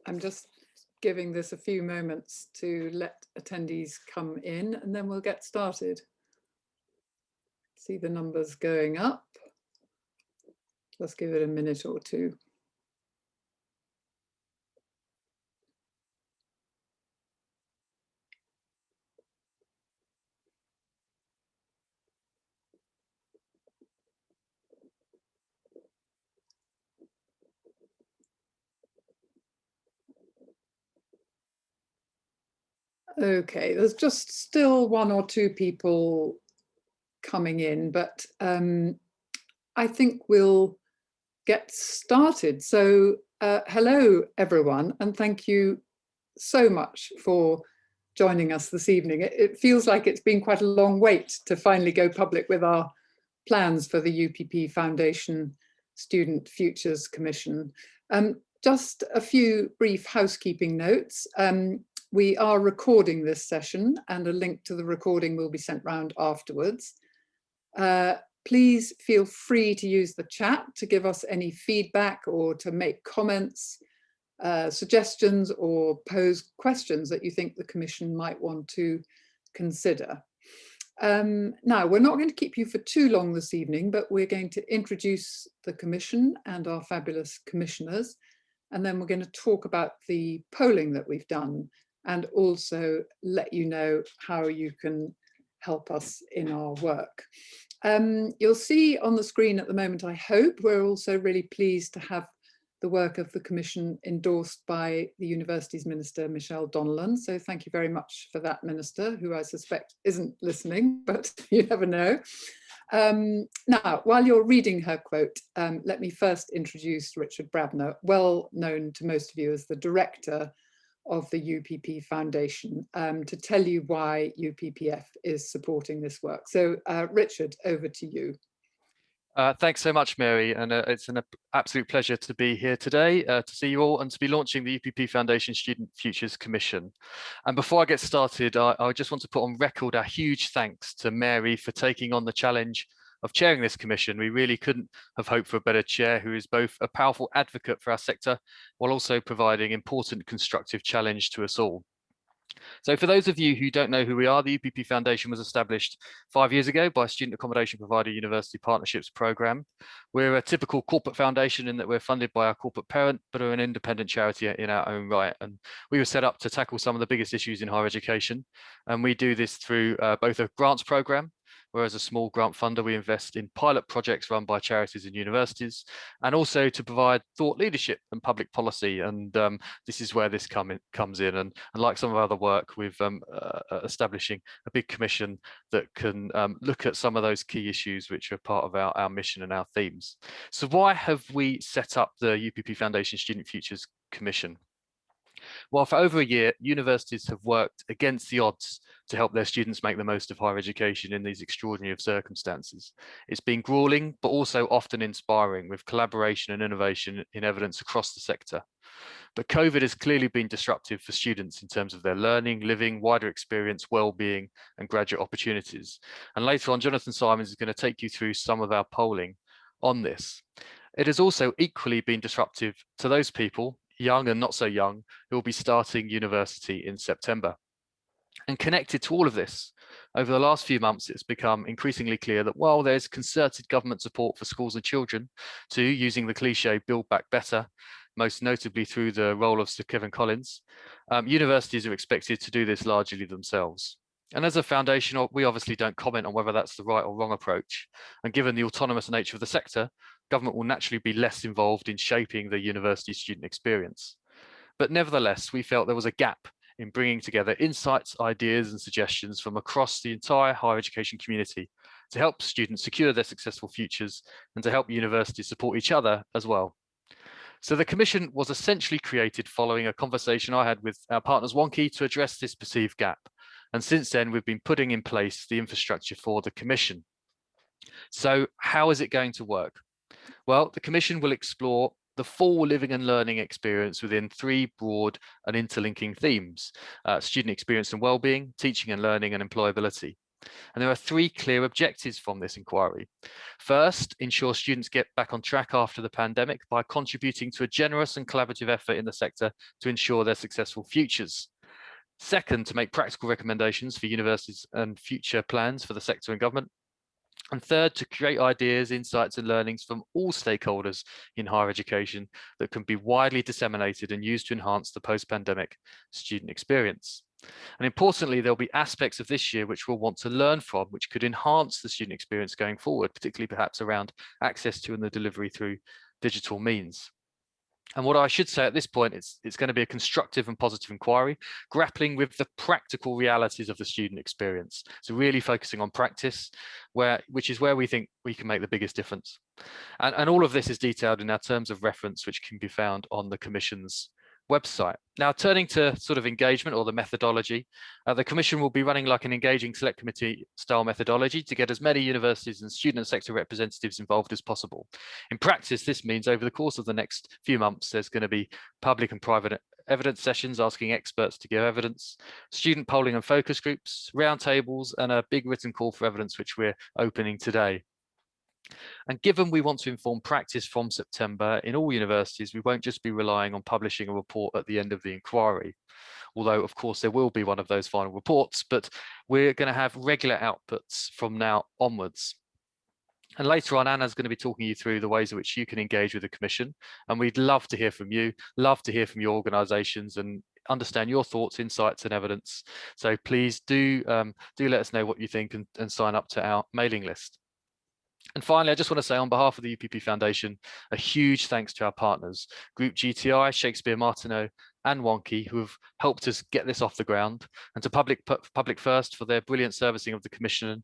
I'm just giving this a few moments to let attendees come in, and then we'll get started. See the numbers going up. Let's give it a minute or two. Okay, there's just still one or two people coming in, but I think we'll get started. So hello, everyone, and thank you so much for joining us this evening. It feels like it's been quite a long wait to finally go public with our plans for the UPP Foundation Student Futures Commission. Just a few brief housekeeping notes. We are recording this session, and a link to the recording will be sent round afterwards. Please feel free to use the chat to give us any feedback or to make comments, suggestions, or pose questions that you think the Commission might want to consider. Now, we're not going to keep you for too long this evening, but we're going to introduce the Commission and our fabulous commissioners, and then we're going to talk about the polling that we've done and also let you know how you can help us in our work. You'll see on the screen at the moment, I hope, we're also really pleased to have the work of the Commission endorsed by the University's Minister, Michelle Donnellan. So thank you very much for that, Minister, who I suspect isn't listening, but you never know. Now, while you're reading her quote, let me first introduce Richard Brabner, well known to most of you as the Director of the UPP Foundation, to tell you why UPPF is supporting this work. So Richard, over to you. Thanks so much, Mary, and it's an absolute pleasure to be here today to see you all and to be launching the UPP Foundation Student Futures Commission. And before I get started, I just want to put on record our huge thanks to Mary for taking on the challenge of chairing this commission. We really couldn't have hoped for a better chair who is both a powerful advocate for our sector while also providing important constructive challenge to us all. So for those of you who don't know who we are, the UPP Foundation was established 5 years ago by student accommodation provider University Partnerships Programme. We're a typical corporate foundation in that we're funded by our corporate parent, but are an independent charity in our own right. And we were set up to tackle some of the biggest issues in higher education. And we do this through both a grants programme, where as a small grant funder, we invest in pilot projects run by charities and universities, and also to provide thought leadership and public policy. And this is where this comes in. And like some of our other work, with establishing a big commission that can look at some of those key issues which are part of our mission and our themes. So why have we set up the UPP Foundation Student Futures Commission? Well, for over a year, universities have worked against the odds to help their students make the most of higher education in these extraordinary of circumstances. It's been grueling, but also often inspiring, with collaboration and innovation in evidence across the sector. But COVID has clearly been disruptive for students in terms of their learning, living, wider experience, well-being, and graduate opportunities. And later on, Jonathan Simons is going to take you through some of our polling on this. It has also equally been disruptive to those people, young and not so young, who will be starting university in September. And connected to all of this, over the last few months, it's become increasingly clear that while there's concerted government support for schools and children to, using the cliche, build back better, most notably through the role of Sir Kevan Collins, universities are expected to do this largely themselves. And as a foundation, we obviously don't comment on whether that's the right or wrong approach. And given the autonomous nature of the sector, government will naturally be less involved in shaping the university student experience. But nevertheless, we felt there was a gap in bringing together insights, ideas, and suggestions from across the entire higher education community to help students secure their successful futures and to help universities support each other as well. So the commission was essentially created following a conversation I had with our partners Wonkhe to address this perceived gap. And since then, we've been putting in place the infrastructure for the commission. So how is it going to work? Well, the commission will explore the full living and learning experience within 3 broad and interlinking themes: student experience and well-being, teaching and learning, and employability. And there are 3 clear objectives from this inquiry. First, ensure students get back on track after the pandemic by contributing to a generous and collaborative effort in the sector to ensure their successful futures. Second, to make practical recommendations for universities and future plans for the sector and government. And third, to create ideas, insights and learnings from all stakeholders in higher education that can be widely disseminated and used to enhance the post-pandemic student experience. And importantly, there'll be aspects of this year which we'll want to learn from, which could enhance the student experience going forward, particularly perhaps around access to and the delivery through digital means. And what I should say at this point, it's going to be a constructive and positive inquiry, grappling with the practical realities of the student experience. So really focusing on practice, which is where we think we can make the biggest difference. And all of this is detailed in our terms of reference, which can be found on the Commission's website. Now, turning to sort of engagement or the methodology, the Commission will be running like an engaging select committee style methodology to get as many universities and student sector representatives involved as possible. In practice, this means over the course of the next few months, there's going to be public and private evidence sessions asking experts to give evidence, student polling and focus groups, roundtables, and a big written call for evidence, which we're opening today. And given we want to inform practice from September in all universities, we won't just be relying on publishing a report at the end of the inquiry, although of course there will be one of those final reports, but we're going to have regular outputs from now onwards. And later on, Anna's going to be talking you through the ways in which you can engage with the Commission. And we'd love to hear from you, love to hear from your organisations and understand your thoughts, insights and evidence. So please do let us know what you think and sign up to our mailing list. And finally, I just want to say on behalf of the UPP Foundation, a huge thanks to our partners, Group GTI, Shakespeare Martineau and Wonky, who have helped us get this off the ground, and to Public First for their brilliant servicing of the Commission,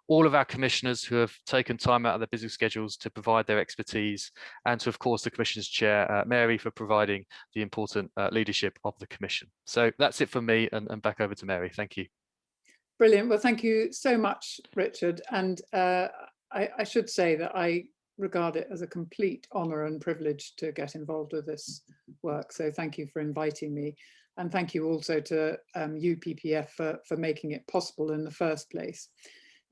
all of our commissioners who have taken time out of their busy schedules to provide their expertise, and to, of course, the Commission's Chair, Mary, for providing the important leadership of the Commission. So that's it from me, and back over to Mary. Thank you. Brilliant. Well, thank you so much, Richard. And I should say that I regard it as a complete honour and privilege to get involved with this work. So thank you for inviting me. And thank you also to UPPF for making it possible in the first place.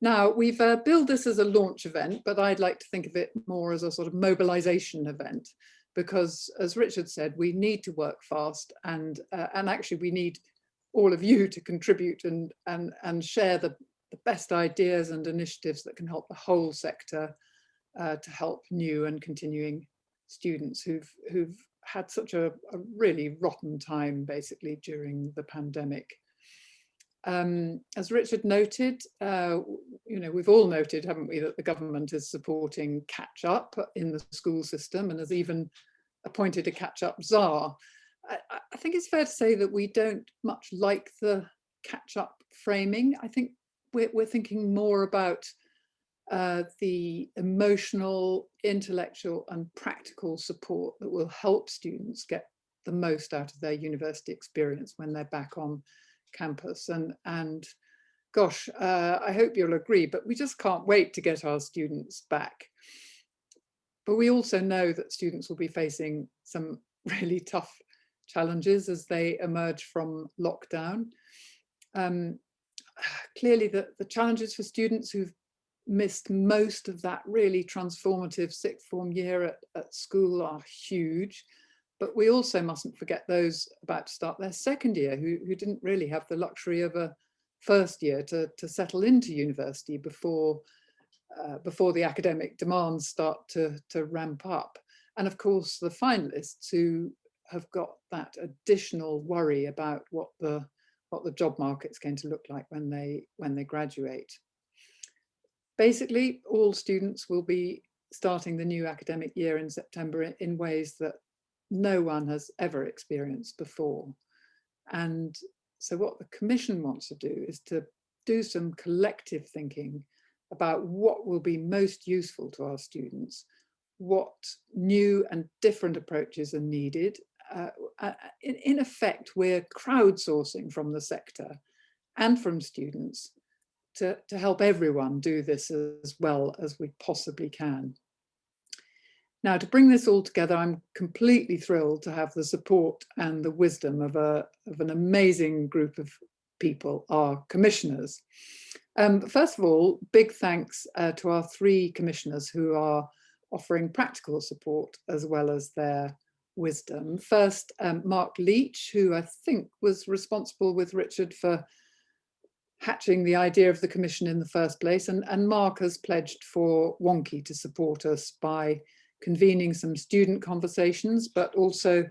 Now, we've billed this as a launch event, but I'd like to think of it more as a sort of mobilisation event, because as Richard said, we need to work fast and actually we need all of you to contribute and share the best ideas and initiatives that can help the whole sector to help new and continuing students who've had such a really rotten time basically during the pandemic. As Richard noted, we've all noted, haven't we, that the government is supporting catch up in the school system and has even appointed a catch up czar. I think it's fair to say that we don't much like the catch up framing. I think we're thinking more about the emotional, intellectual and practical support that will help students get the most out of their university experience when they're back on campus. And gosh, I hope you'll agree, but we just can't wait to get our students back. But we also know that students will be facing some really tough challenges as they emerge from lockdown. Clearly the challenges for students who've missed most of that really transformative sixth form year at school are huge, but we also mustn't forget those about to start their second year who didn't really have the luxury of a first year to settle into university before the academic demands start to ramp up. And of course the finalists who have got that additional worry about what the job market's going to look like when they graduate. Basically, all students will be starting the new academic year in September in ways that no one has ever experienced before. And so what the Commission wants to do is to do some collective thinking about what will be most useful to our students, what new and different approaches are needed. In effect, we're crowdsourcing from the sector and from students to help everyone do this as well as we possibly can. Now, to bring this all together, I'm completely thrilled to have the support and the wisdom of an amazing group of people, our commissioners. First of all, big thanks to our 3 commissioners who are offering practical support as well as their wisdom. First, Mark Leach, who I think was responsible with Richard for hatching the idea of the commission in the first place. And Mark has pledged for WONKI to support us by convening some student conversations, but also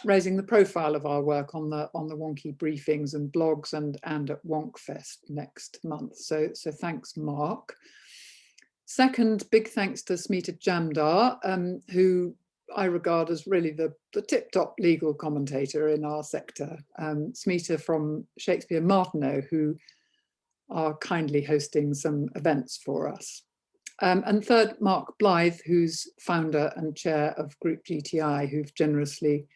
raising the profile of our work on the WONKI briefings and blogs and at WONKFest next month. So thanks, Mark. Second, big thanks to Smita Jamdar, who I regard as really the tip-top legal commentator in our sector. Smita from Shakespeare Martineau, who are kindly hosting some events for us. And third, Mark Blythe, who's founder and chair of Group GTI, who've generously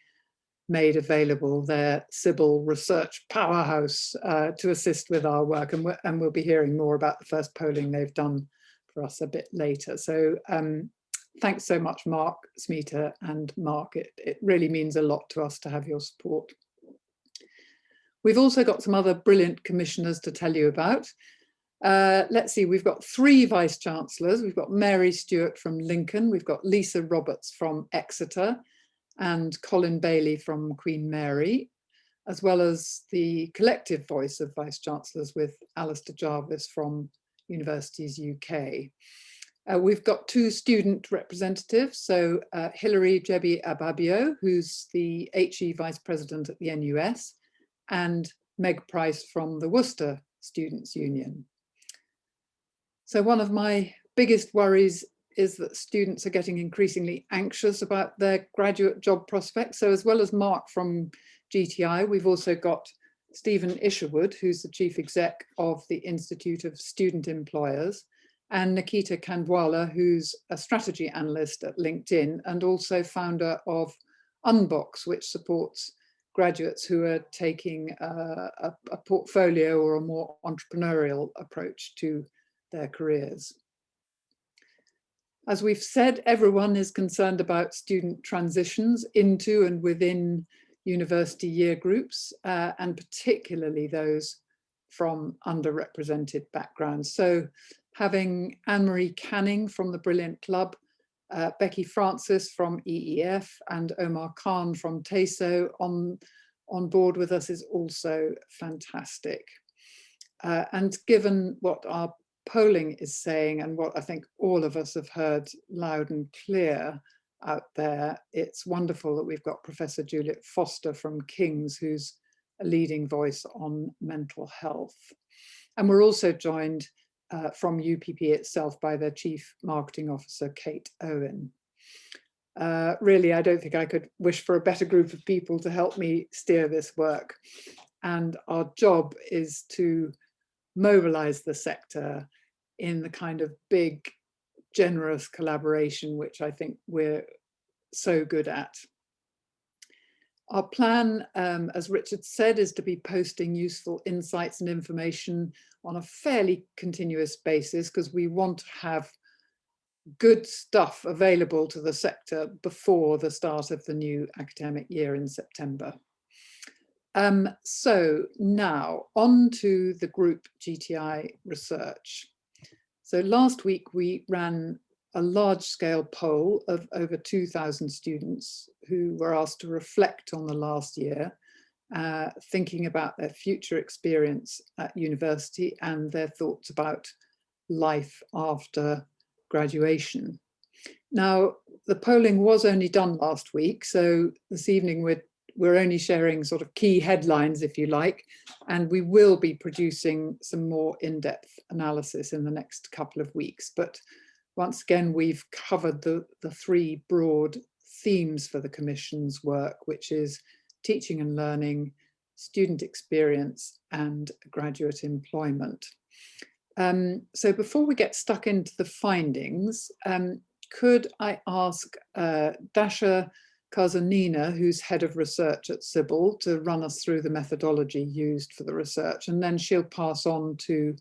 made available their Sybil research powerhouse to assist with our work. And we'll be hearing more about the first polling they've done for us a bit later. So thanks so much, Mark, Smita and Mark. It really means a lot to us to have your support. We've also got some other brilliant commissioners to tell you about. Let's see, we've got 3 vice chancellors. We've got Mary Stewart from Lincoln, we've got Lisa Roberts from Exeter, and Colin Bailey from Queen Mary, as well as the collective voice of vice chancellors with Alistair Jarvis from Universities UK. We've got 2 student representatives, so Hilary Jebi Ababio, who's the HE vice president at the NUS, and Meg Price from the Worcester Students' Union. So one of my biggest worries is that students are getting increasingly anxious about their graduate job prospects. So as well as Mark from GTI, we've also got Stephen Isherwood, who's the chief exec of the Institute of Student Employers, and Nikita Kandwala, who's a strategy analyst at LinkedIn and also founder of Unbox, which supports graduates who are taking a portfolio or a more entrepreneurial approach to their careers. As we've said, everyone is concerned about student transitions into and within university year groups, and particularly those from underrepresented backgrounds. So having Anne-Marie Canning from the Brilliant Club, Becky Francis from EEF, and Omar Khan from TASO on board with us is also fantastic. And given what our polling is saying and what I think all of us have heard loud and clear out there, it's wonderful that we've got Professor Juliet Foster from King's, who's a leading voice on mental health. And we're also joined from UPP itself by their Chief Marketing Officer, Kate Owen. Really, I don't think I could wish for a better group of people to help me steer this work. And our job is to mobilize the sector in the kind of big, generous collaboration, which I think we're so good at. Our plan, as Richard said, is to be posting useful insights and information on a fairly continuous basis, because we want to have good stuff available to the sector before the start of the new academic year in September. So now on to the Group GTI research. So last week we ran a large-scale poll of over 2,000 students who were asked to reflect on the last year, thinking about their future experience at university and their thoughts about life after graduation. Now, the polling was only done last week, so this evening we're only sharing sort of key headlines, if you like, and we will be producing some more in-depth analysis in the next couple of weeks. But once again, we've covered the 3 broad themes for the Commission's work, which is teaching and learning, student experience, and graduate employment. So before we get stuck into the findings, could I ask Dasha Kazanina, who's head of research at Sybil, to run us through the methodology used for the research, and then she'll pass on to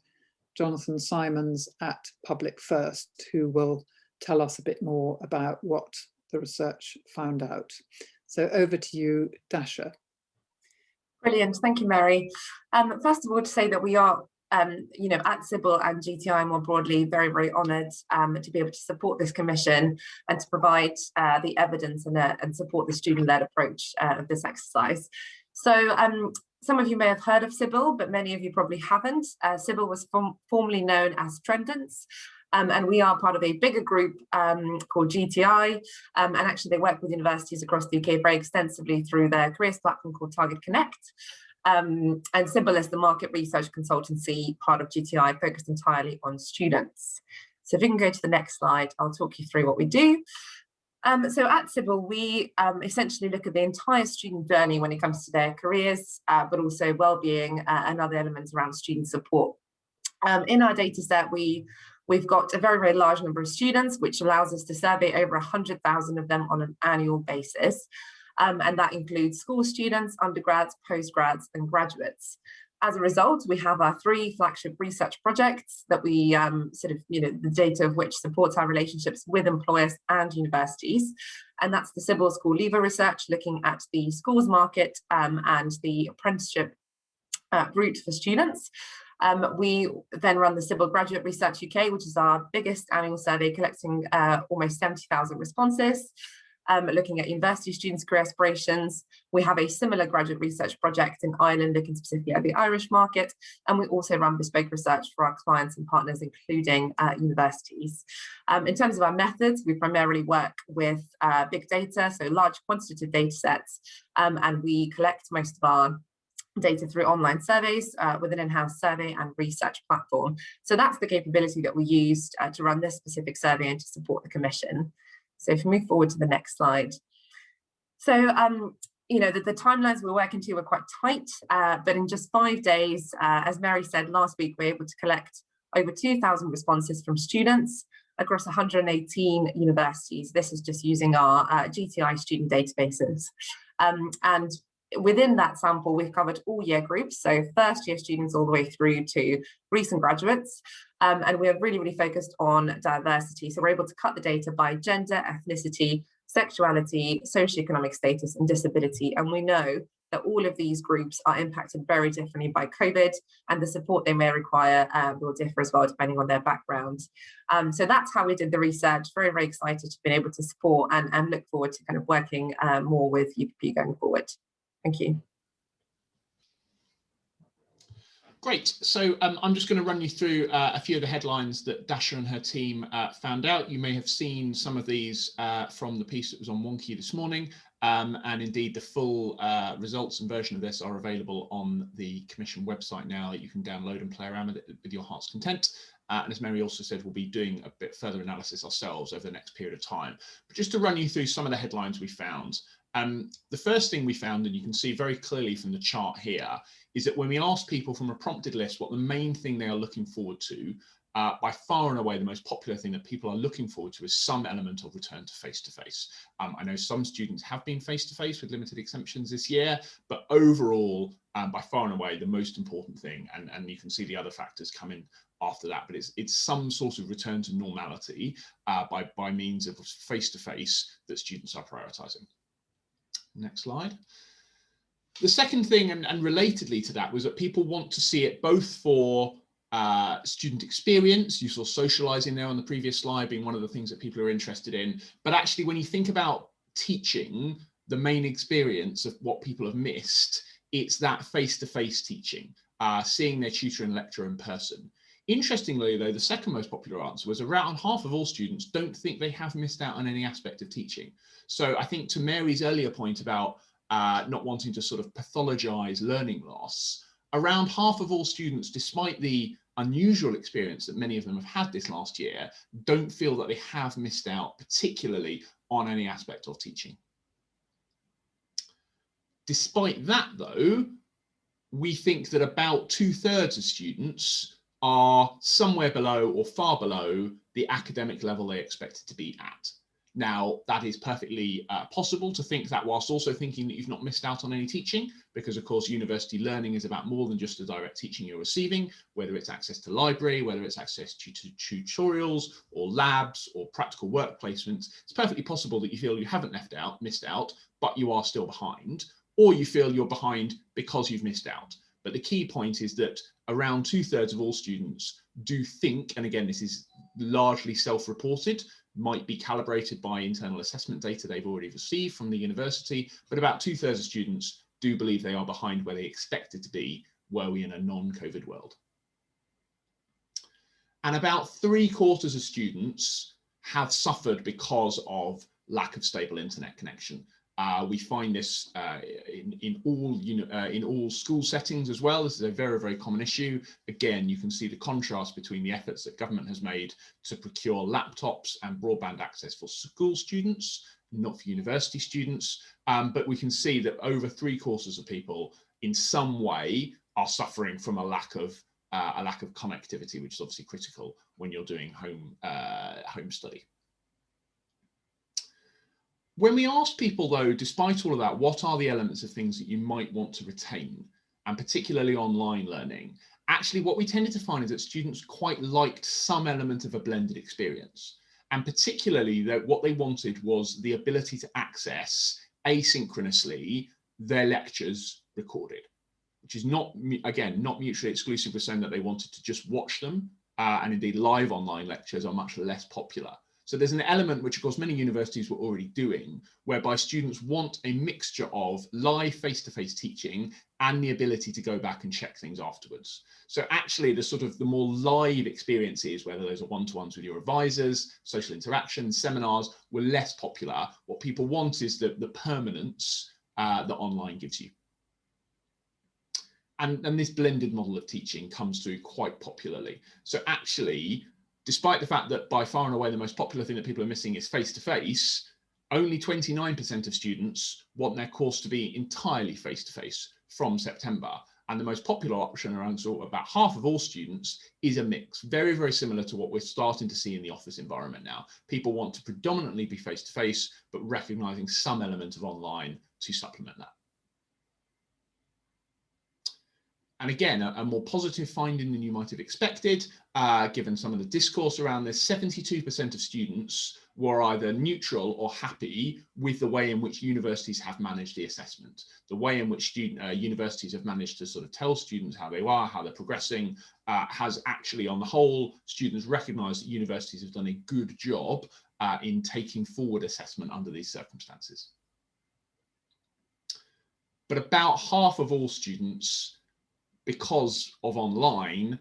Jonathan Simons at Public First, who will tell us a bit more about what the research found out. So over to you, Dasha. Brilliant, thank you, Mary. First of all, to say that we are you know, at CBIL and GTI more broadly, very, very honoured to be able to support this commission and to provide the evidence and support the student-led approach of this exercise. So some of you may have heard of CBIL, but many of you probably haven't. CBIL was formerly known as Trendance, and we are part of a bigger group called GTI, and actually they work with universities across the UK very extensively through their careers platform called Target Connect. And CBIL is the market research consultancy part of GTI, focused entirely on students. So if you can go to the next slide, I'll talk you through what we do. So at CBIL, we essentially look at the entire student journey when it comes to their careers, but also well-being and other elements around student support. In our data set, we've got a very, very large number of students, which allows us to survey over 100,000 of them on an annual basis. And that includes school students, undergrads, postgrads, and graduates. As a result, we have our 3 flagship research projects that we the data of which supports our relationships with employers and universities. And that's the CBIL School Leaver Research, looking at the schools market and the apprenticeship route for students. We then run the CBIL Graduate Research UK, which is our biggest annual survey, collecting almost 70,000 responses. Looking at university students' career aspirations. We have a similar graduate research project in Ireland, looking specifically at the Irish market, and we also run bespoke research for our clients and partners, including universities. In terms of our methods, we primarily work with big data, so large quantitative data sets, and we collect most of our data through online surveys with an in-house survey and research platform. So that's the capability that we used to run this specific survey and to support the commission. So if we move forward to the next slide. So, you know, the timelines we're working to were quite tight, but in just 5 days, as Mary said last week, we're able to collect over 2,000 responses from students across 118 universities. This is just using our GTI student databases. And within that sample, we've covered all year groups, so first year students all the way through to recent graduates. And we are really, really focused on diversity. So we're able to cut the data by gender, ethnicity, sexuality, socioeconomic status, and disability. And we know that all of these groups are impacted very differently by COVID, and the support they may require will differ as well, depending on their background. So that's how we did the research. Very, very excited to be able to support and look forward to kind of working more with UPP going forward. Thank you. Great. So I'm just going to run you through a few of the headlines that Dasha and her team found out. You may have seen some of these from the piece that was on Wonky this morning. And indeed, the full results and version of this are available on the Commission website now, that you can download and play around with it with your heart's content. And as Mary also said, we'll be doing a bit further analysis ourselves over the next period of time. But just to run you through some of the headlines we found. The first thing we found, and you can see very clearly from the chart here, is that when we ask people from a prompted list what the main thing they are looking forward to, by far and away the most popular thing that people are looking forward to is some element of return to face-to-face. I know some students have been face-to-face with limited exemptions this year, but overall, by far and away the most important thing, and you can see the other factors come in after that, but it's some sort of return to normality by means of face-to-face that students are prioritising. Next slide. The second thing, and relatedly to that, was that people want to see it both for student experience. You saw socializing there on the previous slide being one of the things that people are interested in. But actually, when you think about teaching, the main experience of what people have missed, it's that face-to-face teaching, seeing their tutor and lecturer in person. Interestingly, though, the second most popular answer was around half of all students don't think they have missed out on any aspect of teaching. So I think to Mary's earlier point about not wanting to sort of pathologize learning loss, around half of all students, despite the unusual experience that many of them have had this last year, don't feel that they have missed out particularly on any aspect of teaching. Despite that, though, we think that about 2/3 of students are somewhere below or far below the academic level they expected to be at. Now, that is perfectly possible to think that whilst also thinking that you've not missed out on any teaching, because of course university learning is about more than just the direct teaching you're receiving, whether it's access to library, whether it's access to tutorials or labs or practical work placements. It's perfectly possible that you feel you haven't missed out, but you are still behind, or you feel you're behind because you've missed out. But the key point is that around 2/3 of all students do think, and again, this is largely self-reported, might be calibrated by internal assessment data they've already received from the university, but about 2/3 of students do believe they are behind where they expected to be were we in a non-COVID world. And about 3/4 of students have suffered because of lack of stable internet connection. We find this in all school settings as well. This is a very, very common issue. Again, you can see the contrast between the efforts that government has made to procure laptops and broadband access for school students, not for university students. But we can see that over 3/4 of people in some way are suffering from a lack of connectivity, which is obviously critical when you're doing home study. When we ask people, though, despite all of that, what are the elements of things that you might want to retain, and particularly online learning, actually what we tended to find is that students quite liked some element of a blended experience. And particularly that what they wanted was the ability to access asynchronously their lectures recorded, which is not, again, not mutually exclusive with saying that they wanted to just watch them. And indeed, live online lectures are much less popular. So there's an element which, of course, many universities were already doing, whereby students want a mixture of live face-to-face teaching and the ability to go back and check things afterwards. So actually, the more live experiences, whether those are one-to-ones with your advisors, social interaction, seminars, were less popular. What people want is the permanence that online gives you. And this blended model of teaching comes through quite popularly. So actually, despite the fact that by far and away the most popular thing that people are missing is face-to-face, only 29% of students want their course to be entirely face-to-face from September. And the most popular option, around sort of about half of all students, is a mix. Very, very similar to what we're starting to see in the office environment now. People want to predominantly be face-to-face, but recognizing some element of online to supplement that. And again, a more positive finding than you might have expected, given some of the discourse around this. 72% of students were either neutral or happy with the way in which universities have managed the assessment, the way in which universities have managed to sort of tell students how they are, how they're progressing, has actually, on the whole, students recognise that universities have done a good job in taking forward assessment under these circumstances. But about half of all students, because of online,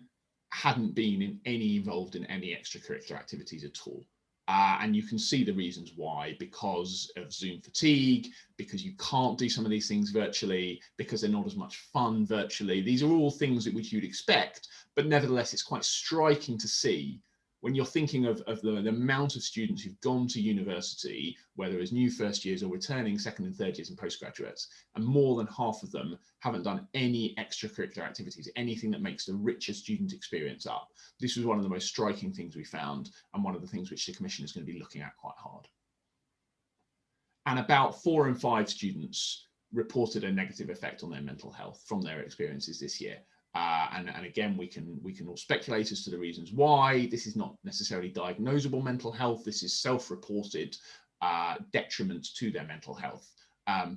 hadn't been involved in any extracurricular activities at all. And you can see the reasons why: because of Zoom fatigue, because you can't do some of these things virtually, because they're not as much fun virtually. These are all things which you'd expect, but nevertheless, it's quite striking to see when you're thinking of the amount of students who've gone to university, whether as new first years or returning second and third years and postgraduates, and more than half of them haven't done any extracurricular activities, anything that makes the richer student experience up. This was one of the most striking things we found, and one of the things which the Commission is going to be looking at quite hard. And about 4 in 5 students reported a negative effect on their mental health from their experiences this year. And again, we can all speculate as to the reasons why. This is not necessarily diagnosable mental health. This is self-reported detriment to their mental health.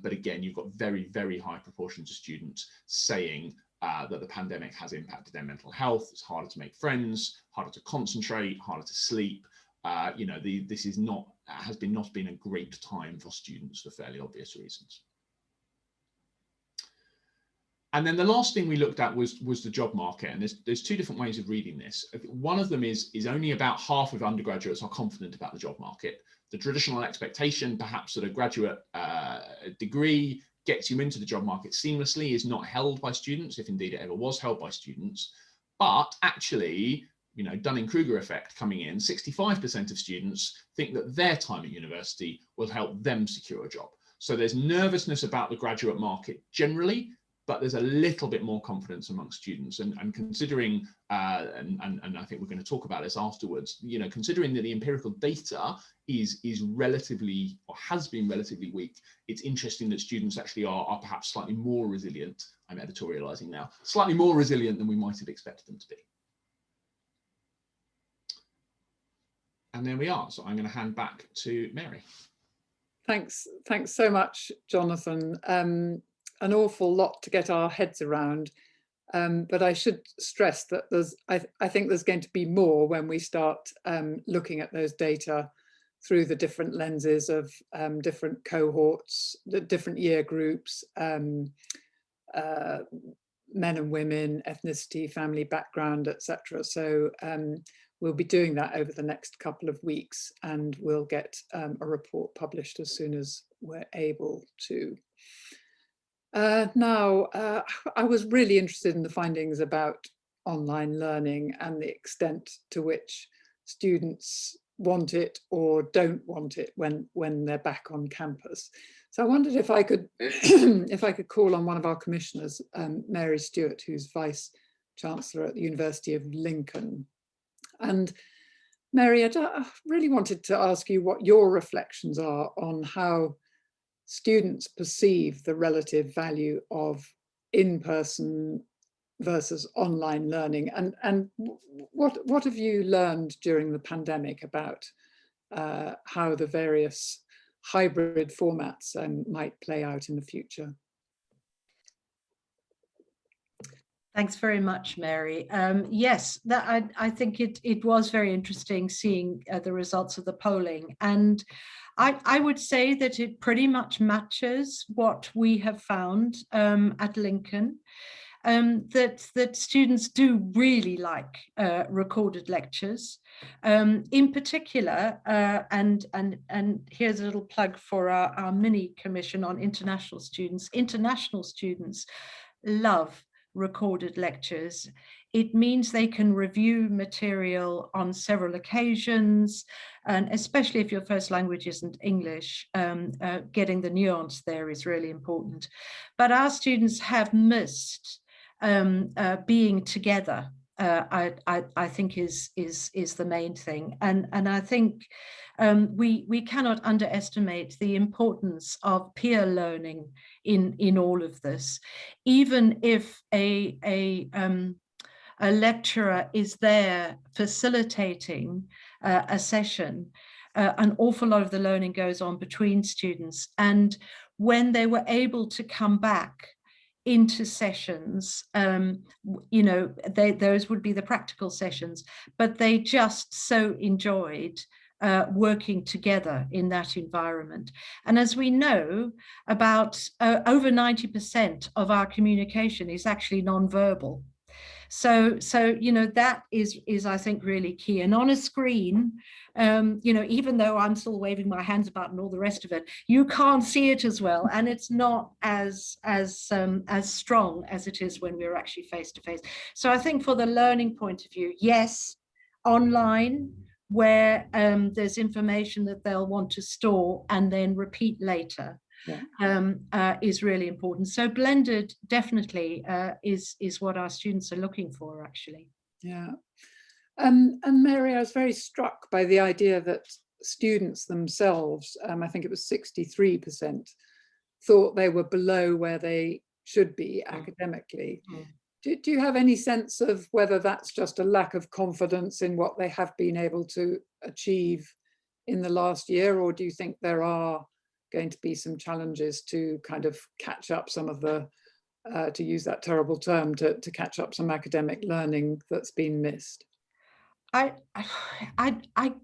But again, you've got very, very high proportions of students saying that the pandemic has impacted their mental health. It's harder to make friends, harder to concentrate, harder to sleep. You know, this is not been a great time for students for fairly obvious reasons. And then the last thing we looked at was the job market, and there's 2 different ways of reading this. One of them is only about half of undergraduates are confident about the job market. The traditional expectation, perhaps that a graduate degree gets you into the job market seamlessly, is not held by students, if indeed it ever was held by students. But actually, you know, Dunning-Kruger effect coming in, 65% of students think that their time at university will help them secure a job. So there's nervousness about the graduate market generally, but there's a little bit more confidence amongst students. And considering, and I think we're going to talk about this afterwards, you know, considering that the empirical data is relatively, or has been relatively weak, it's interesting that students actually are perhaps slightly more resilient. I'm editorializing now, slightly more resilient than we might have expected them to be. And there we are. So I'm going to hand back to Mary. Thanks so much, Jonathan. An awful lot to get our heads around. But I should stress that I think there's going to be more when we start looking at those data through the different lenses of different cohorts, the different year groups, men and women, ethnicity, family background, etc. So we'll be doing that over the next couple of weeks, and we'll get a report published as soon as we're able to. Now, I was really interested in the findings about online learning and the extent to which students want it or don't want it when they're back on campus. So I wondered if I could if I could call on one of our commissioners, Mary Stewart, who's Vice Chancellor at the University of Lincoln. And Mary, I really wanted to ask you what your reflections are on how students perceive the relative value of in-person versus online learning, and what have you learned during the pandemic about how the various hybrid formats might play out in the future? Thanks very much, Mary. Yes, I think it was very interesting seeing the results of the polling, and I would say that it pretty much matches what we have found at Lincoln. That students do really like recorded lectures, in particular, and here's a little plug for our mini commission on international students. International students love recorded lectures. It means they can review material on several occasions, and especially if your first language isn't English, getting the nuance there is really important. But our students have missed being together. I think is the main thing, and I think we cannot underestimate the importance of peer learning in all of this. Even if a lecturer is there facilitating a session, an awful lot of the learning goes on between students, and when they were able to come back into sessions, you know, those would be the practical sessions, but they just so enjoyed working together in that environment. And as we know, about over 90% of our communication is actually non-verbal. So you know, that is I think really key. And on a screen, you know, even though I'm still waving my hands about and all the rest of it, you can't see it as well, and it's not as strong as it is when we're actually face to face. So I think for the learning point of view, yes, online, where there's information that they'll want to store and then repeat later. Yeah. Is really important. So blended definitely is what our students are looking for, actually. Yeah. And Mary, I was very struck by the idea that students themselves, I think it was 63%, thought they were below where they should be academically. Do you have any sense of whether that's just a lack of confidence in what they have been able to achieve in the last year, or do you think there are going to be some challenges to kind of catch up some of the, to use that terrible term, to catch up some academic learning that's been missed? I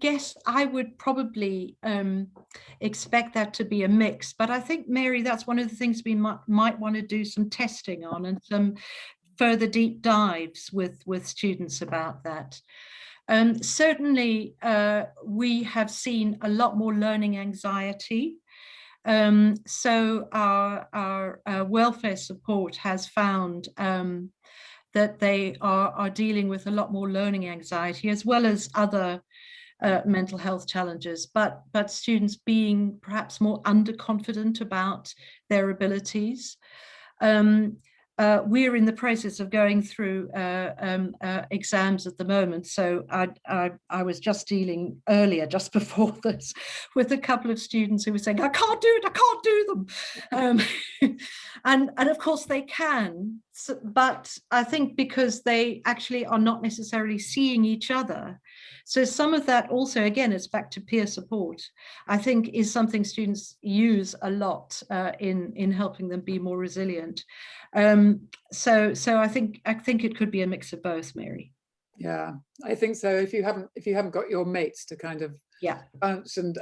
guess I would probably expect that to be a mix, but I think, Mary, that's one of the things we might want to do some testing on and some further deep dives with students about that. Certainly, we have seen a lot more learning anxiety. So our welfare support has found that they are dealing with a lot more learning anxiety, as well as other mental health challenges, but students being perhaps more underconfident about their abilities. We're in the process of going through exams at the moment. So I was just dealing earlier, just before this, with a couple of students who were saying, I can't do it, I can't do them. And of course they can, but I think because they actually are not necessarily seeing each other. So some of that also, again, it's back to peer support, I think is something students use a lot in helping them be more resilient. So I think it could be a mix of both, Mary. Yeah, I think so. If you haven't got your mates to kind of bounce and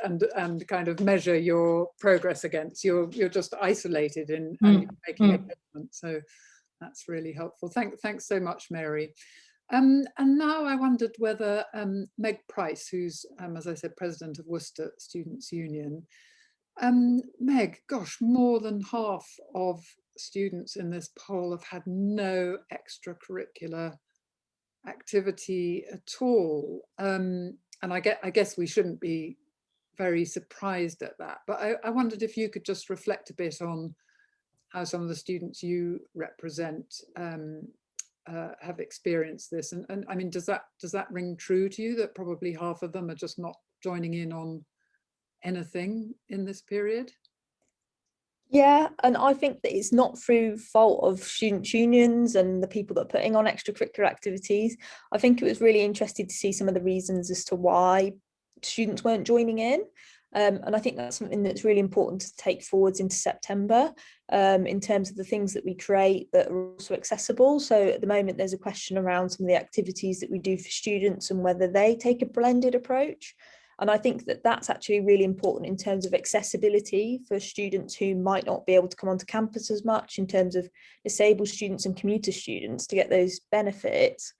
kind of measure your progress against, you're just isolated in and making a judgment. So that's really helpful. Thanks so much, Mary. And now I wondered whether Meg Price, who's, as I said, president of Worcester Students' Union. Meg, gosh, more than half of students in this poll have had no extracurricular activity at all. And I guess we shouldn't be very surprised at that. But I wondered if you could just reflect a bit on how some of the students you represent have experienced this, and I mean, does that ring true to you, that probably half of them are just not joining in on anything in this period? Yeah, and I think that it's not through fault of student unions and the people that are putting on extracurricular activities. I think it was really interesting to see some of the reasons as to why students weren't joining in. And I think that's something that's really important to take forwards into September, in terms of the things that we create that are also accessible. So at the moment, there's a question around some of the activities that we do for students and whether they take a blended approach. And I think that that's actually really important in terms of accessibility for students who might not be able to come onto campus as much, in terms of disabled students and commuter students, to get those benefits.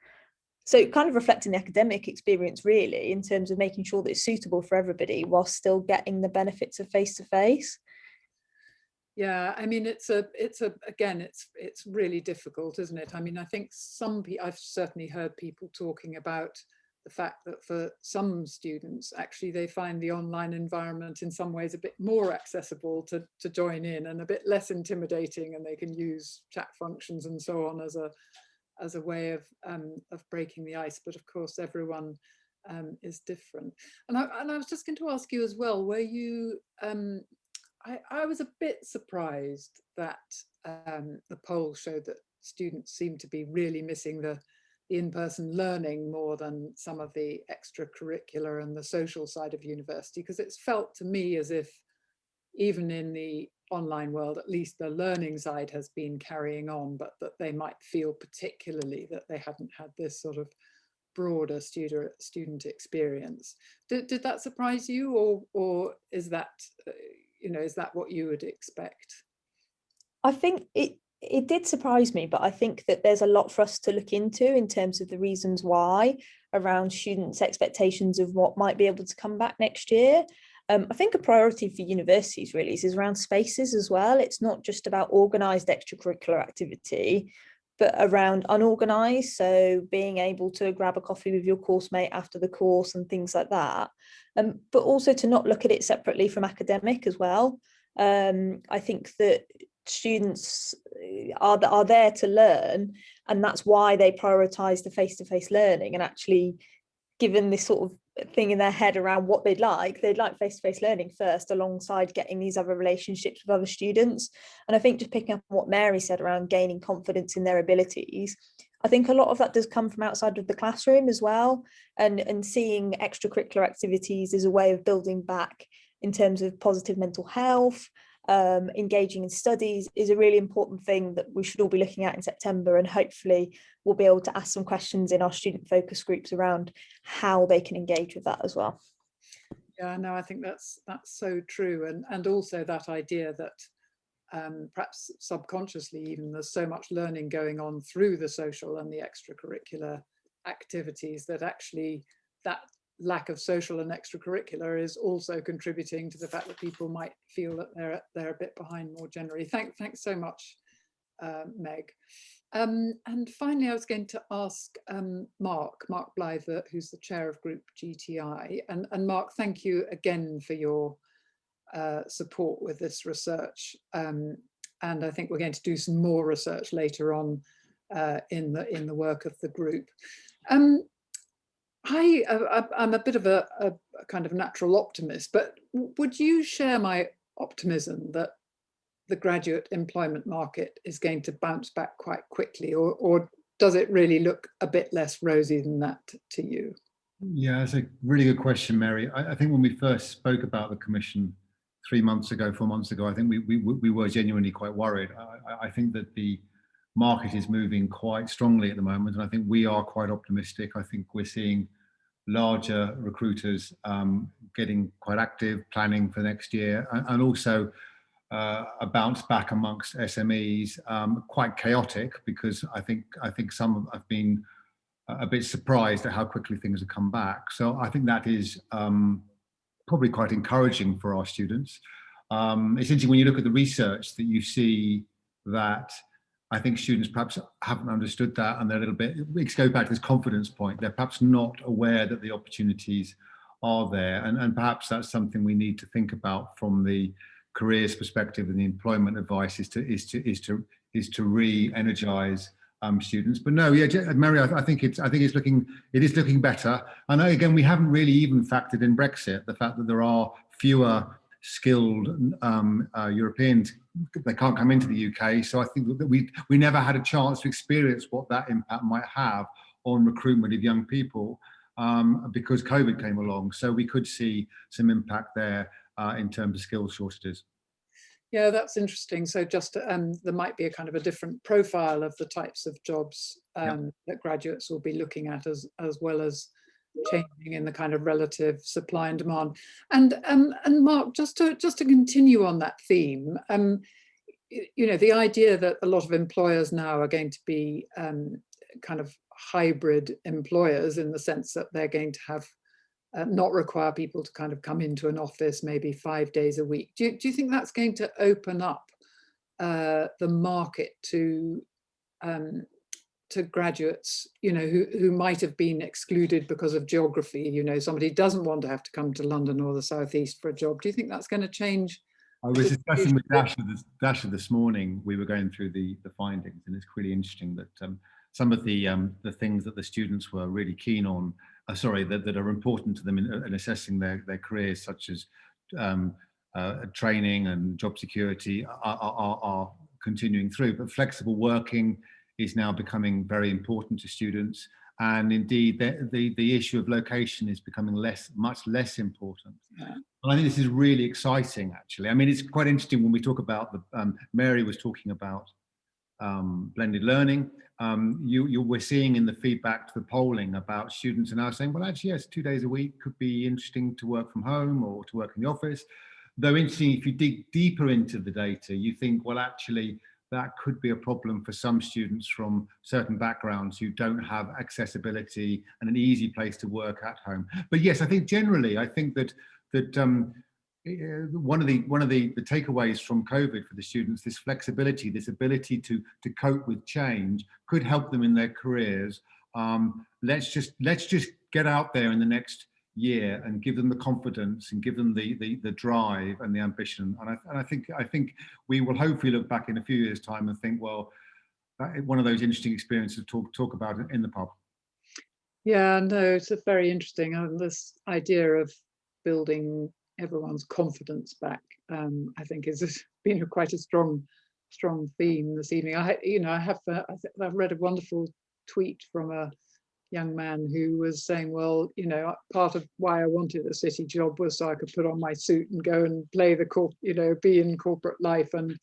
So kind of reflecting the academic experience, really, in terms of making sure that it's suitable for everybody while still getting the benefits of face-to-face. Yeah, I mean, it's really difficult, isn't it? I mean, I think I've certainly heard people talking about the fact that for some students, actually, they find the online environment in some ways a bit more accessible to join in, and a bit less intimidating, and they can use chat functions and so on as a way of breaking the ice. But of course, everyone is different. And I was just going to ask you as well, were you, I was a bit surprised that the poll showed that students seem to be really missing the in-person learning more than some of the extracurricular and the social side of university, because it's felt to me as if even in the online world, at least the learning side has been carrying on, but that they might feel particularly that they hadn't had this sort of broader student experience. Did that surprise you, or is that, is that what you would expect? I think it did surprise me, but I think that there's a lot for us to look into in terms of the reasons why around students' expectations of what might be able to come back next year. I think a priority for universities really is around spaces as well. It's not just about organised extracurricular activity, but around unorganised. So being able to grab a coffee with your course mate after the course and things like that. But also to not look at it separately from academic as well. I think that students are there to learn, and that's why they prioritise the face-to-face learning, and actually given this sort of thing in their head around what they'd like face-to-face learning first, alongside getting these other relationships with other students. And I think just picking up on what Mary said around gaining confidence in their abilities, I think a lot of that does come from outside of the classroom as well, and seeing extracurricular activities as a way of building back in terms of positive mental health. Engaging in studies is a really important thing that we should all be looking at in September, and hopefully we'll be able to ask some questions in our student focus groups around how they can engage with that as well. Yeah, no, I think that's so true, and also that idea that perhaps subconsciously even there's so much learning going on through the social and the extracurricular activities that actually that lack of social and extracurricular is also contributing to the fact that people might feel that they're a bit behind more generally. Thanks so much, Meg. And finally, I was going to ask Mark Blythe, who's the chair of Group GTI. And Mark, thank you again for your support with this research. And I think we're going to do some more research later on in the work of the group. I'm a bit of a kind of natural optimist, but would you share my optimism that the graduate employment market is going to bounce back quite quickly, or does it really look a bit less rosy than that to you? Yeah, that's a really good question, Mary. I think when we first spoke about the Commission 3 months ago, 4 months ago, I think we were genuinely quite worried. I think that the market is moving quite strongly at the moment, and I think we are quite optimistic. I think we're seeing larger recruiters getting quite active, planning for next year, and also a bounce back amongst SMEs, quite chaotic, because I think some have been a bit surprised at how quickly things have come back. So I think that is probably quite encouraging for our students. It's interesting when you look at the research that you see that I think students perhaps haven't understood that, and they're a little bit, it goes back to this confidence point, they're perhaps not aware that the opportunities are there, and perhaps that's something we need to think about from the careers perspective, and the employment advice is to re-energize students. But no, yeah, Mary, I think it is looking better. I know, again, we haven't really even factored in Brexit, the fact that there are fewer skilled Europeans, they can't come into the UK. So I think that we never had a chance to experience what that impact might have on recruitment of young people, because COVID came along. So we could see some impact there in terms of skills shortages. Yeah, that's interesting. So just there might be a kind of a different profile of the types of jobs that graduates will be looking at, as well as changing in the kind of relative supply and demand. And Mark, just to continue on that theme, you know, the idea that a lot of employers now are going to be kind of hybrid employers, in the sense that they're going to have not require people to kind of come into an office maybe 5 days a week. Do you think that's going to open up the market to graduates, you know, who might have been excluded because of geography? You know, somebody doesn't want to have to come to London or the Southeast for a job. Do you think that's going to change? I was discussing with Dasha this morning. We were going through the findings, and it's really interesting that some of the things that the students were really keen on, that are important to them in assessing their careers, such as training and job security, are continuing through. But flexible working is now becoming very important to students, and indeed the issue of location is becoming much less important. Yeah. And I think this is really exciting, actually. I mean, it's quite interesting when we talk about Mary was talking about blended learning. We're seeing in the feedback to the polling about students are now saying, well, actually, yes, 2 days a week could be interesting to work from home or to work in the office. Though interesting, if you dig deeper into the data, you think, well, actually, that could be a problem for some students from certain backgrounds who don't have accessibility and an easy place to work at home. But yes, I think generally, I think that one of the takeaways from COVID for the students, this flexibility, this ability to cope with change, could help them in their careers. Let's just get out there in the next year and give them the confidence and give them the drive and the ambition. And I think we will hopefully look back in a few years' time and think, well, one of those interesting experiences to talk about in the pub. Yeah, no, it's a very interesting. This idea of building everyone's confidence back, I think has been quite a strong theme this evening. I've read a wonderful tweet from a young man who was saying, well, you know, part of why I wanted a city job was so I could put on my suit and go and play be in corporate life, and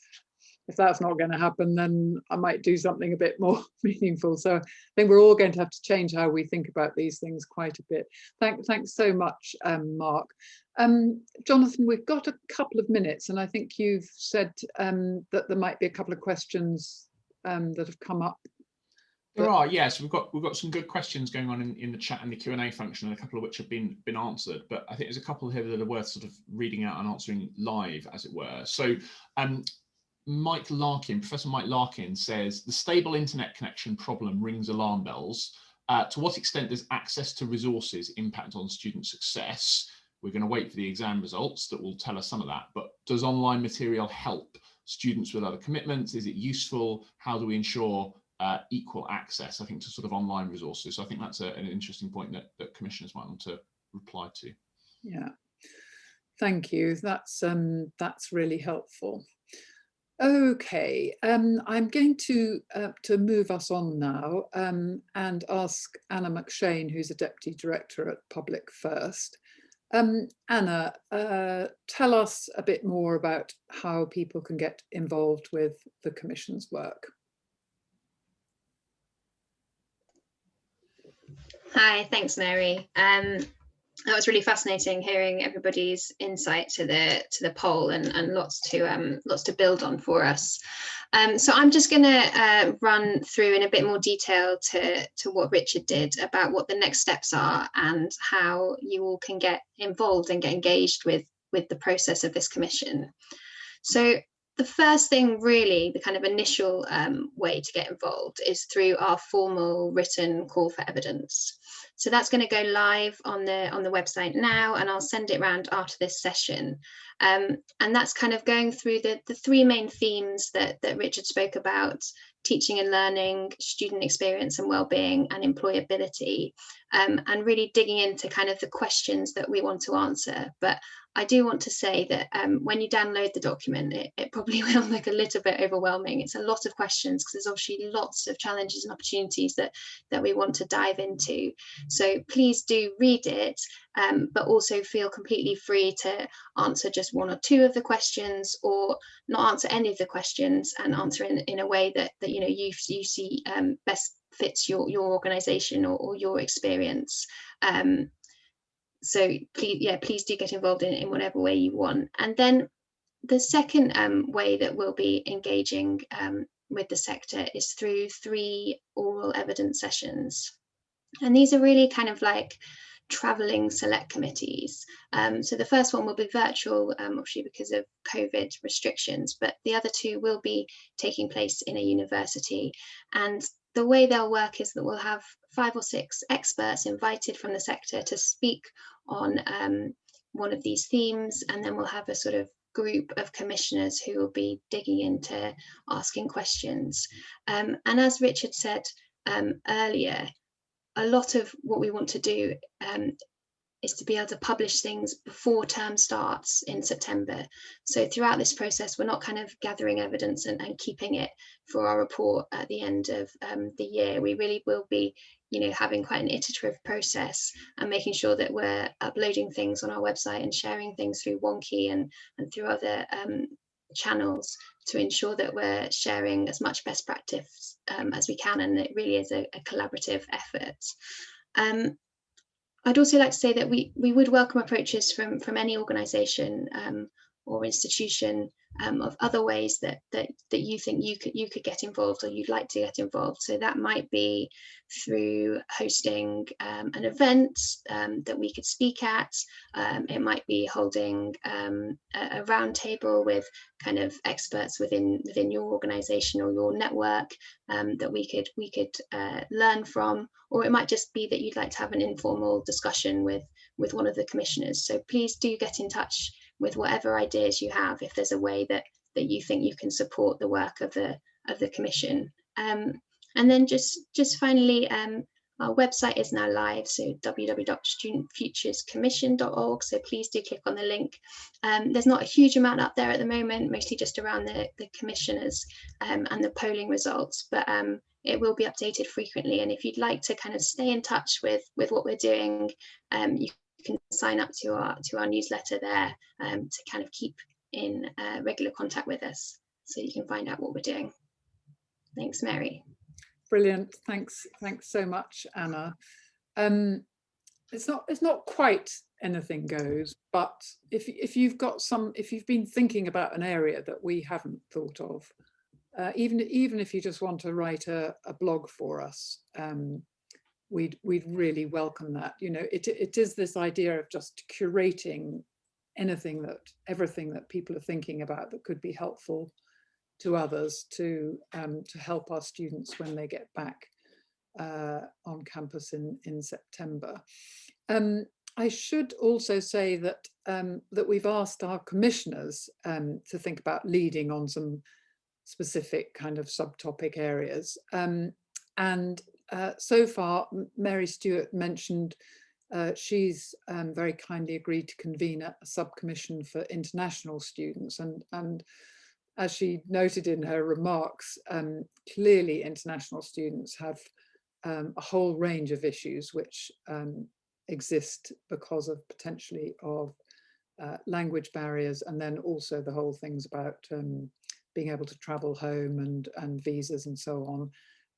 if that's not going to happen, then I might do something a bit more meaningful. So I think we're all going to have to change how we think about these things quite a bit. Thanks so much, Mark. Jonathan, we've got a couple of minutes, and I think you've said that there might be a couple of questions that have come up. There are, yes. We've got some good questions going on in the chat and the Q&A function, and a couple of which have been answered. But I think there's a couple here that are worth sort of reading out and answering live, as it were. So Professor Mike Larkin says, the stable internet connection problem rings alarm bells. To what extent does access to resources impact on student success? We're going to wait for the exam results that will tell us some of that, but does online material help students with other commitments? Is it useful? How do we ensure equal access, I think, to sort of online resources? So I think that's an interesting point that commissioners might want to reply to. Yeah, thank you. That's really helpful. Okay, I'm going to move us on now and ask Anna McShane, who's a Deputy Director at Public First. Anna, tell us a bit more about how people can get involved with the Commission's work. Hi, thanks, Mary. That was really fascinating hearing everybody's insight to the poll, and lots to build on for us. So I'm just going to run through in a bit more detail to what Richard did about what the next steps are and how you all can get involved and get engaged with the process of this commission. So the first thing, really, the kind of initial way to get involved is through our formal written call for evidence. So that's going to go live on the website now, and I'll send it around after this session. And that's kind of going through the three main themes that Richard spoke about: teaching and learning, student experience and well-being, and employability, and really digging into kind of the questions that we want to answer. But I do want to say that when you download the document, it probably will look a little bit overwhelming. It's a lot of questions because there's obviously lots of challenges and opportunities that we want to dive into. So please do read it, but also feel completely free to answer just one or two of the questions, or not answer any of the questions and answer in a way that you know you see best fits your organisation or your experience. So please do get involved in whatever way you want. And then the second way that we'll be engaging with the sector is through 3 oral evidence sessions. And these are really kind of like travelling select committees. So the first one will be virtual, obviously because of COVID restrictions, but the other 2 will be taking place in a university. And the way they'll work is that we'll have 5 or 6 experts invited from the sector to speak on one of these themes, and then we'll have a sort of group of commissioners who will be digging into asking questions. And as Richard said earlier, a lot of what we want to do is to be able to publish things before term starts in September. So throughout this process, we're not kind of gathering evidence and keeping it for our report at the end of the year. We really will be, you know, having quite an iterative process and making sure that we're uploading things on our website and sharing things through Wonky and through other channels to ensure that we're sharing as much best practice as we can, and it really is a collaborative effort. I'd also like to say that we would welcome approaches from any organisation or institution of other ways that you think you could get involved or you'd like to get involved. So that might be through hosting an event that we could speak at. It might be holding a roundtable with kind of experts within your organisation or your network that we could learn from, or it might just be that you'd like to have an informal discussion with one of the commissioners. So please do get in touch with whatever ideas you have, if there's a way that you think you can support the work of the commission. And then just finally, our website is now live, so www.studentfuturescommission.org. So please do click on the link. There's not a huge amount up there at the moment, mostly just around the commissioners and the polling results, but it will be updated frequently. And if you'd like to kind of stay in touch with what we're doing, you can sign up to our newsletter there to kind of keep in regular contact with us, so you can find out what we're doing. Thanks, Mary. Brilliant. Thanks so much, Anna. It's not quite anything goes, but if you've been thinking about an area that we haven't thought of, even if you just want to write a blog for us, we'd really welcome that. You know, it is this idea of just curating everything that people are thinking about that could be helpful to others to help our students when they get back on campus in September. I should also say that that we've asked our commissioners to think about leading on some specific kind of subtopic areas. And so far, Mary Stewart mentioned she's very kindly agreed to convene a subcommission for international students, and as she noted in her remarks, clearly international students have a whole range of issues which exist because of potentially of language barriers, and then also the whole things about being able to travel home and visas and so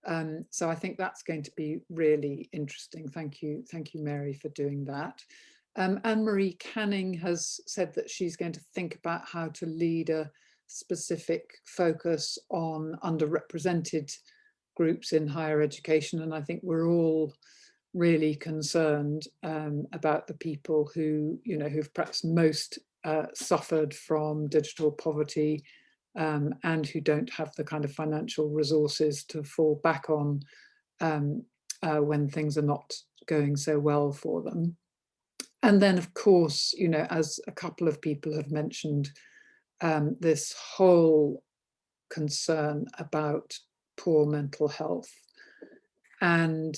on. So I think that's going to be really interesting. Thank you, Mary, for doing that. Anne-Marie Canning has said that she's going to think about how to lead a specific focus on underrepresented groups in higher education, and I think we're all really concerned about the people who, who've perhaps most suffered from digital poverty and who don't have the kind of financial resources to fall back on when things are not going so well for them. And then, of course, as a couple of people have mentioned, this whole concern about poor mental health. And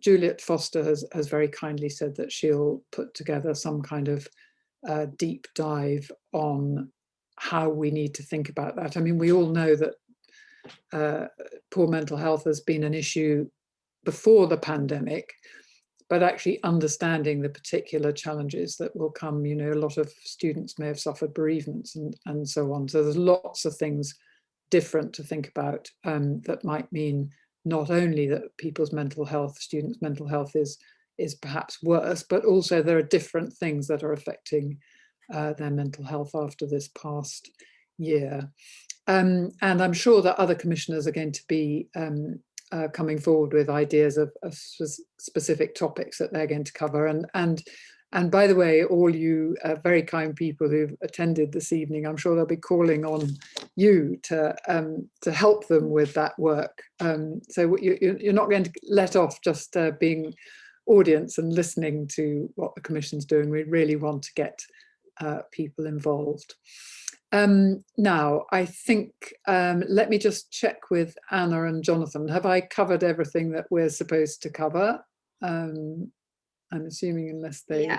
Juliet Foster has very kindly said that she'll put together some kind of deep dive on how we need to think about that. I mean, we all know that poor mental health has been an issue before the pandemic, but actually understanding the particular challenges that will come, a lot of students may have suffered bereavements and so on. So there's lots of things different to think about that might mean not only that people's mental health, students' mental health is perhaps worse, but also there are different things that are affecting their mental health after this past year. And I'm sure that other commissioners are going to be coming forward with ideas of specific topics that they're going to cover. And by the way, all you very kind people who've attended this evening, I'm sure they'll be calling on you to help them with that work. So you're not going to let off just being audience and listening to what the Commission's doing. We really want to get people involved. Now, I think, let me just check with Anna and Jonathan. Have I covered everything that we're supposed to cover? I'm assuming unless they,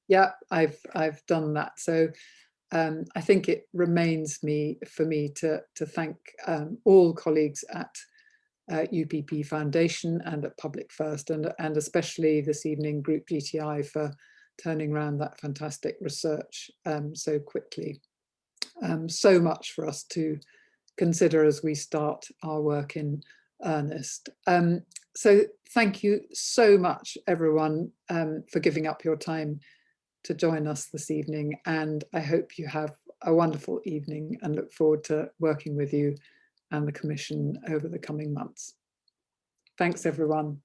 yeah, I've done that. So I think it remains for me to thank all colleagues at UPP Foundation and at Public First, and especially this evening Group GTI for turning around that fantastic research so quickly. So much for us to consider as we start our work in earnest. So thank you so much, everyone, for giving up your time to join us this evening. And I hope you have a wonderful evening and look forward to working with you and the Commission over the coming months. Thanks, everyone.